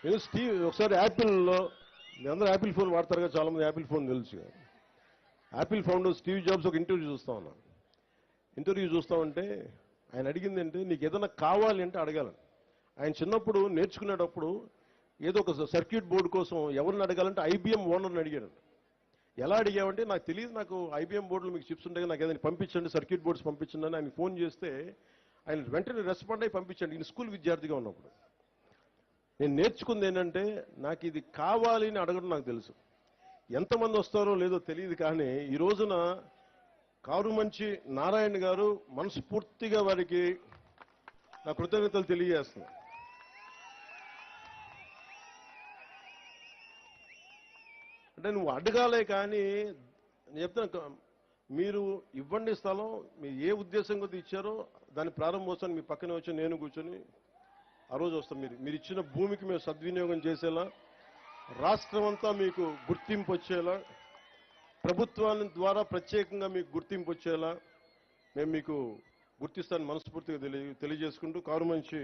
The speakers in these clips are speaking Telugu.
నేను స్టీవ్ ఒకసారి యాపిల్లో మీ అందరూ యాపిల్ ఫోన్ వాడతారు కదా, చాలా మంది యాపిల్ ఫోన్ తెలుసు. యాపిల్ ఫౌండర్ స్టీవ్ జాబ్స్ ఒక ఇంటర్వ్యూ చూస్తా ఉన్నాను. ఇంటర్వ్యూ చూస్తా ఉంటే ఆయన అడిగింది అంటే నీకు ఏదైనా కావాలి అంటే అడగాలని. ఆయన చిన్నప్పుడు నేర్చుకునేటప్పుడు ఏదో ఒక సర్క్యూట్ బోర్డు కోసం ఎవరిని అడగాలంటే ఐబీఎం ఓనర్ని అడిగాడు. ఎలా అడిగామంటే నాకు తెలియదు, నాకు ఐబీఎం బోర్డులు మీకు చిప్స్ ఉంటాయి, నాకు ఏదైనా పంపించండి, సర్క్యూట్ బోర్డ్స్ పంపించండి అని ఆయన ఫోన్ చేస్తే ఆయన వెంటనే రెస్పాండ్ అయ్యి పంపించండి. నేను స్కూల్ విద్యార్థిగా ఉన్నప్పుడు నేను నేర్చుకుంది ఏంటంటే నాకు ఇది కావాలి అని అడగడం నాకు తెలుసు. ఎంతమంది వస్తారో లేదో తెలియదు, కానీ ఈ రోజున కారుమంచి నారాయణ గారు మనస్ఫూర్తిగా వారికి నా కృతజ్ఞతలు తెలియజేస్తున్నాను. అంటే నువ్వు అడగాలే కానీ నేను చెప్తాను, మీరు ఇవ్వండి స్థలం, మీరు ఏ ఉద్దేశం కొద్ది ఇచ్చారో దాని ప్రారంభోత్సవాన్ని మీ పక్కనే వచ్చి నేను కూర్చొని ఆ రోజు వస్తాం. మీరు ఇచ్చిన భూమికి మేము సద్వినియోగం చేసేలా, రాష్ట్రం అంతా మీకు గుర్తింపు వచ్చేలా, ప్రభుత్వాన్ని ద్వారా ప్రత్యేకంగా మీకు గుర్తింపు వచ్చేలా మేము మీకు గుర్తిస్తాను మనస్ఫూర్తిగా తెలియజేసుకుంటూ కారుమంచి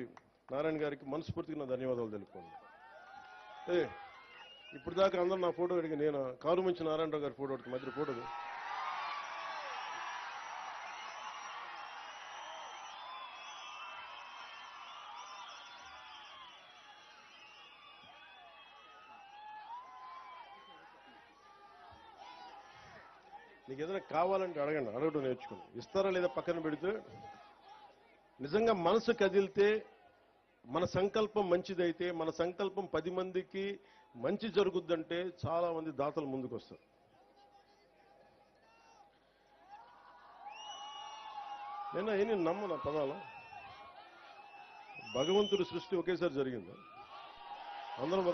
నారాయణ గారికి మనస్ఫూర్తిగా నా ధన్యవాదాలు తెలుపుకోండి. ఇప్పుడు దాకా అందరూ నా ఫోటో అడిగి నేను కారుమంచి నారాయణరావు గారి ఫోటో మధ్య ఫోటో నీకు ఏదైనా కావాలంటే అడగండి, అడగడం నేర్చుకోండి. ఇస్తారా లేదా పక్కన పెడితే నిజంగా మనసు కదిలితే, మన సంకల్పం మంచిదైతే, మన సంకల్పం 10 మందికి మంచి జరుగుద్దంటే చాలా మంది దాతలు ముందుకు వస్తారు. నేను ఏమి నమ్మను పదాలు. భగవంతుడి సృష్టి ఒకేసారి జరిగింది. అందరం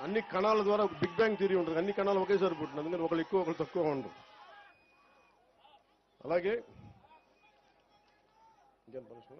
అన్ని కణాల ద్వారా బిగ్ బ్యాంగ్ థియరీ ఉంటుంది, అన్ని కణాలు ఒకేసారి పుట్టింది. అందుకని ఒకళ్ళు ఎక్కువ ఒకళ్ళు తక్కువ ఉండరు. అలాగే ఇంకేం ప్రశ్న?